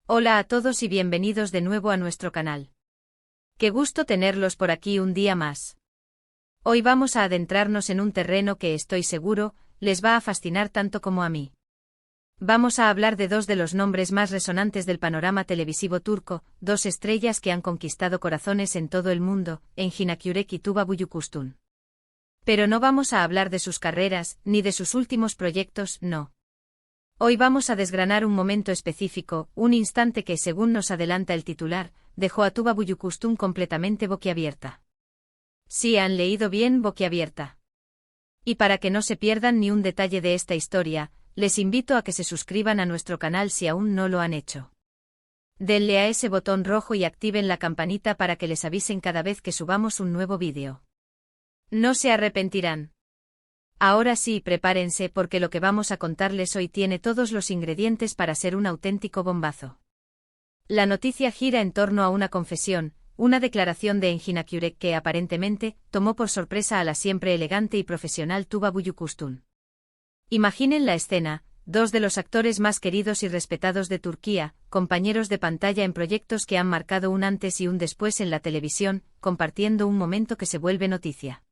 Hola a todos y bienvenidos de nuevo a nuestro canal. Qué gusto tenerlos por aquí un día más. Hoy vamos a adentrarnos en un terreno que estoy seguro, les va a fascinar tanto como a mí. Vamos a hablar de dos de los nombres más resonantes del panorama televisivo turco, dos estrellas que han conquistado corazones en todo el mundo, Engin Akyürek y Tuba Büyüküstün. Pero no vamos a hablar de sus carreras, ni de sus últimos proyectos, no. Hoy vamos a desgranar un momento específico, un instante que, según nos adelanta el titular, dejó a Tuba Büyüküstün completamente boquiabierta. Sí, han leído bien, boquiabierta. Y para que no se pierdan ni un detalle de esta historia, les invito a que se suscriban a nuestro canal si aún no lo han hecho. Denle a ese botón rojo y activen la campanita para que les avisen cada vez que subamos un nuevo vídeo. No se arrepentirán. Ahora sí, prepárense porque lo que vamos a contarles hoy tiene todos los ingredientes para ser un auténtico bombazo. La noticia gira en torno a una confesión, una declaración de Engin Akyürek que aparentemente tomó por sorpresa a la siempre elegante y profesional Tuba Büyüküstün. Imaginen la escena, dos de los actores más queridos y respetados de Turquía, compañeros de pantalla en proyectos que han marcado un antes y un después en la televisión, compartiendo un momento que se vuelve noticia.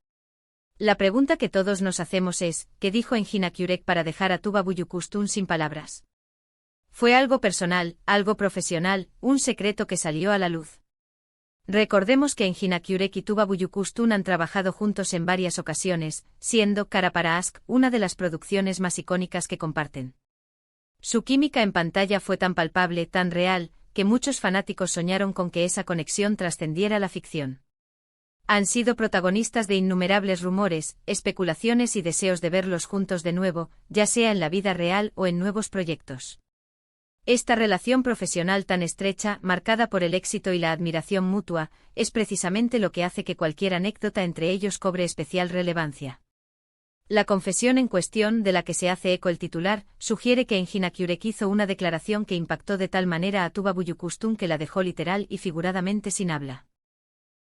La pregunta que todos nos hacemos es, ¿qué dijo Engin Akyürek para dejar a Tuba Büyüküstün sin palabras? ¿Fue algo personal, algo profesional, un secreto que salió a la luz? Recordemos que Engin Akyürek y Tuba Büyüküstün han trabajado juntos en varias ocasiones, siendo Kara para Aşk una de las producciones más icónicas que comparten. Su química en pantalla fue tan palpable, tan real, que muchos fanáticos soñaron con que esa conexión trascendiera la ficción. Han sido protagonistas de innumerables rumores, especulaciones y deseos de verlos juntos de nuevo, ya sea en la vida real o en nuevos proyectos. Esta relación profesional tan estrecha, marcada por el éxito y la admiración mutua, es precisamente lo que hace que cualquier anécdota entre ellos cobre especial relevancia. La confesión en cuestión, de la que se hace eco el titular, sugiere que Engin Akyürek hizo una declaración que impactó de tal manera a Tuba Büyüküstün que la dejó literal y figuradamente sin habla.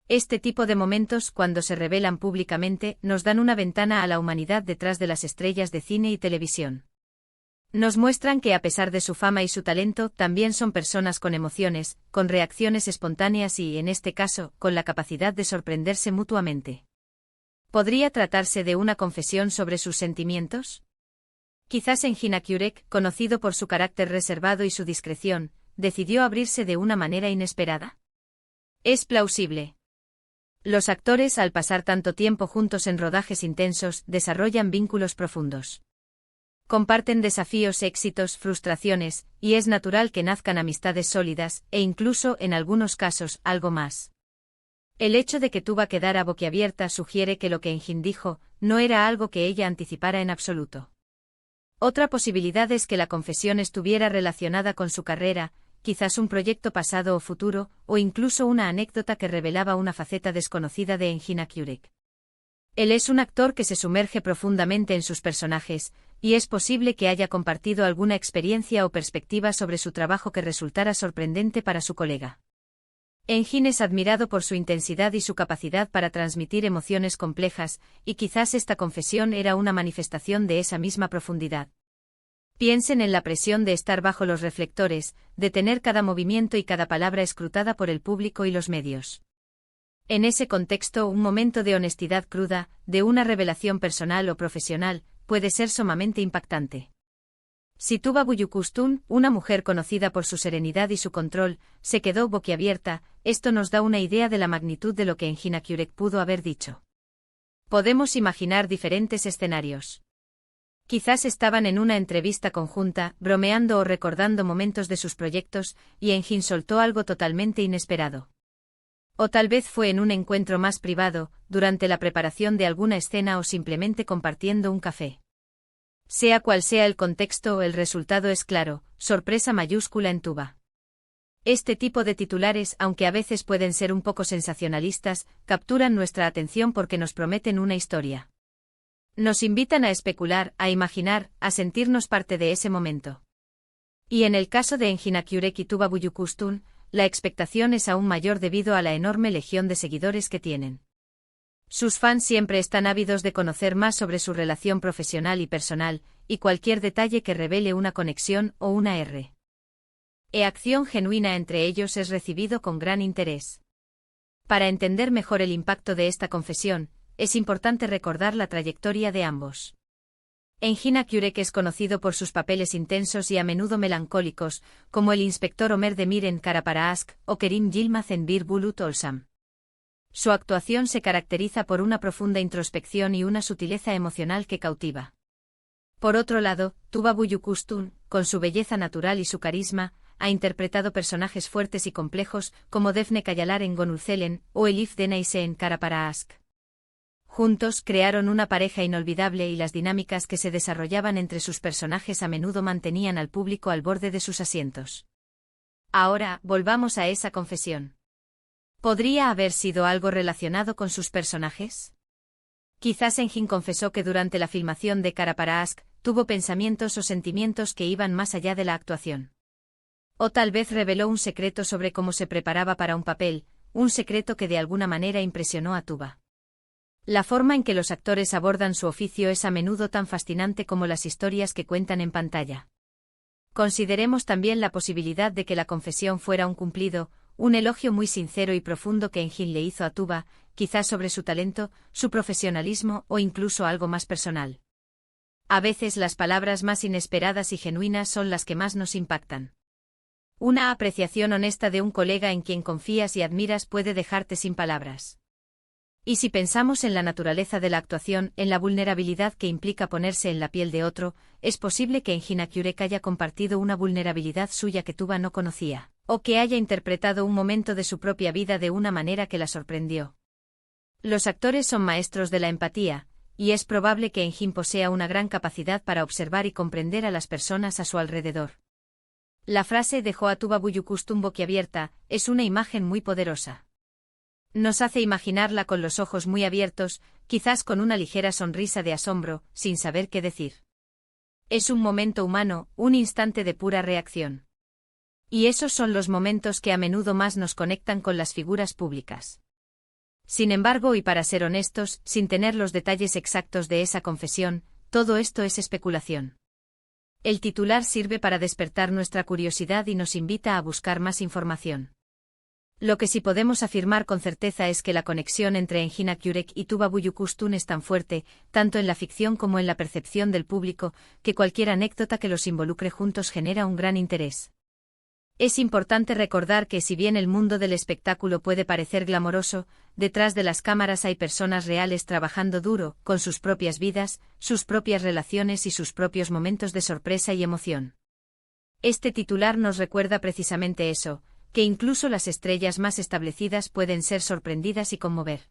Este tipo de momentos, cuando se revelan públicamente, nos dan una ventana a la humanidad detrás de las estrellas de cine y televisión. Nos muestran que a pesar de su fama y su talento, también son personas con emociones, con reacciones espontáneas y, en este caso, con la capacidad de sorprenderse mutuamente. ¿Podría tratarse de una confesión sobre sus sentimientos? Quizás Engin Akyürek, conocido por su carácter reservado y su discreción, decidió abrirse de una manera inesperada. Es plausible. Los actores, al pasar tanto tiempo juntos en rodajes intensos, desarrollan vínculos profundos. Comparten desafíos, éxitos, frustraciones, y es natural que nazcan amistades sólidas, e incluso, en algunos casos, algo más. El hecho de que Tuba quedara boquiabierta sugiere que lo que Engin dijo, no era algo que ella anticipara en absoluto. Otra posibilidad es que la confesión estuviera relacionada con su carrera, quizás un proyecto pasado o futuro, o incluso una anécdota que revelaba una faceta desconocida de Engin Akyürek. Él es un actor que se sumerge profundamente en sus personajes, y es posible que haya compartido alguna experiencia o perspectiva sobre su trabajo que resultara sorprendente para su colega. Engin es admirado por su intensidad y su capacidad para transmitir emociones complejas, y quizás esta confesión era una manifestación de esa misma profundidad. Piensen en la presión de estar bajo los reflectores, de tener cada movimiento y cada palabra escrutada por el público y los medios. En ese contexto, un momento de honestidad cruda, de una revelación personal o profesional, puede ser sumamente impactante. Si Tuba Büyüküstün, una mujer conocida por su serenidad y su control, se quedó boquiabierta, esto nos da una idea de la magnitud de lo que Engin Akyürek pudo haber dicho. Podemos imaginar diferentes escenarios. Quizás estaban en una entrevista conjunta, bromeando o recordando momentos de sus proyectos, y Engin soltó algo totalmente inesperado. O tal vez fue en un encuentro más privado, durante la preparación de alguna escena o simplemente compartiendo un café. Sea cual sea el contexto, el resultado es claro, sorpresa mayúscula en Tuba. Este tipo de titulares, aunque a veces pueden ser un poco sensacionalistas, capturan nuestra atención porque nos prometen una historia. Nos invitan a especular, a imaginar, a sentirnos parte de ese momento. Y en el caso de Engin Akyürek y Tuba Büyüküstün, la expectación es aún mayor debido a la enorme legión de seguidores que tienen. Sus fans siempre están ávidos de conocer más sobre su relación profesional y personal, y cualquier detalle que revele una conexión o una Acción genuina entre ellos es recibido con gran interés. Para entender mejor el impacto de esta confesión, es importante recordar la trayectoria de ambos. Engin Akyurek es conocido por sus papeles intensos y a menudo melancólicos, como el inspector Omer Demir en Kara para Ask o Kerim Yilmaz en Bir Bulut Olsam. Su actuación se caracteriza por una profunda introspección y una sutileza emocional que cautiva. Por otro lado, Tuba Büyüküstün, con su belleza natural y su carisma, ha interpretado personajes fuertes y complejos como Defne Kayalar en Gönül o Elif Denayse en Kara para Ask. Juntos crearon una pareja inolvidable y las dinámicas que se desarrollaban entre sus personajes a menudo mantenían al público al borde de sus asientos. Ahora, volvamos a esa confesión. ¿Podría haber sido algo relacionado con sus personajes? Quizás Engin confesó que durante la filmación de Kara para Ask, tuvo pensamientos o sentimientos que iban más allá de la actuación. O tal vez reveló un secreto sobre cómo se preparaba para un papel, un secreto que de alguna manera impresionó a Tuba. La forma en que los actores abordan su oficio es a menudo tan fascinante como las historias que cuentan en pantalla. Consideremos también la posibilidad de que la confesión fuera un cumplido, un elogio muy sincero y profundo que Engin le hizo a Tuba, quizás sobre su talento, su profesionalismo o incluso algo más personal. A veces las palabras más inesperadas y genuinas son las que más nos impactan. Una apreciación honesta de un colega en quien confías y admiras puede dejarte sin palabras. Y si pensamos en la naturaleza de la actuación, en la vulnerabilidad que implica ponerse en la piel de otro, es posible que Engin Akyurek haya compartido una vulnerabilidad suya que Tuba no conocía, o que haya interpretado un momento de su propia vida de una manera que la sorprendió. Los actores son maestros de la empatía, y es probable que Engin posea una gran capacidad para observar y comprender a las personas a su alrededor. La frase dejó a Tuba Büyüküstün boquiabierta es una imagen muy poderosa. Nos hace imaginarla con los ojos muy abiertos, quizás con una ligera sonrisa de asombro, sin saber qué decir. Es un momento humano, un instante de pura reacción. Y esos son los momentos que a menudo más nos conectan con las figuras públicas. Sin embargo, y para ser honestos, sin tener los detalles exactos de esa confesión, todo esto es especulación. El titular sirve para despertar nuestra curiosidad y nos invita a buscar más información. Lo que sí podemos afirmar con certeza es que la conexión entre Engin Akyurek y Tuba Büyüküstün es tan fuerte, tanto en la ficción como en la percepción del público, que cualquier anécdota que los involucre juntos genera un gran interés. Es importante recordar que si bien el mundo del espectáculo puede parecer glamoroso, detrás de las cámaras hay personas reales trabajando duro, con sus propias vidas, sus propias relaciones y sus propios momentos de sorpresa y emoción. Este titular nos recuerda precisamente eso, que incluso las estrellas más establecidas pueden ser sorprendidas y conmover.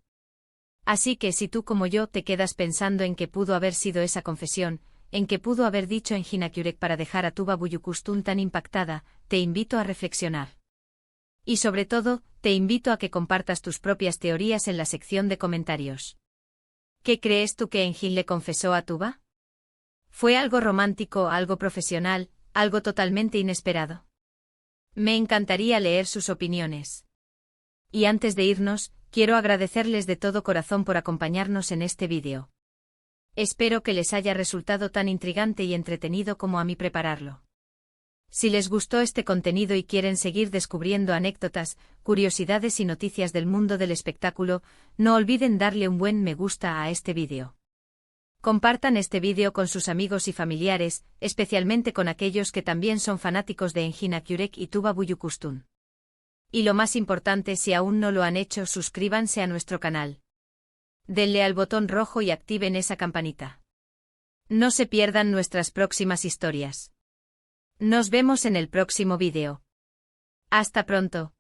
Así que si tú como yo te quedas pensando en qué pudo haber sido esa confesión, en qué pudo haber dicho Engin Akyurek para dejar a Tuba Büyüküstün tan impactada, te invito a reflexionar. Y sobre todo, te invito a que compartas tus propias teorías en la sección de comentarios. ¿Qué crees tú que Engin le confesó a Tuba? ¿Fue algo romántico, algo profesional, algo totalmente inesperado? Me encantaría leer sus opiniones. Y antes de irnos, quiero agradecerles de todo corazón por acompañarnos en este vídeo. Espero que les haya resultado tan intrigante y entretenido como a mí prepararlo. Si les gustó este contenido y quieren seguir descubriendo anécdotas, curiosidades y noticias del mundo del espectáculo, no olviden darle un buen me gusta a este vídeo. Compartan este vídeo con sus amigos y familiares, especialmente con aquellos que también son fanáticos de Engin Akyurek y Tuba Büyüküstün. Y lo más importante, si aún no lo han hecho, suscríbanse a nuestro canal. Denle al botón rojo y activen esa campanita. No se pierdan nuestras próximas historias. Nos vemos en el próximo vídeo. Hasta pronto.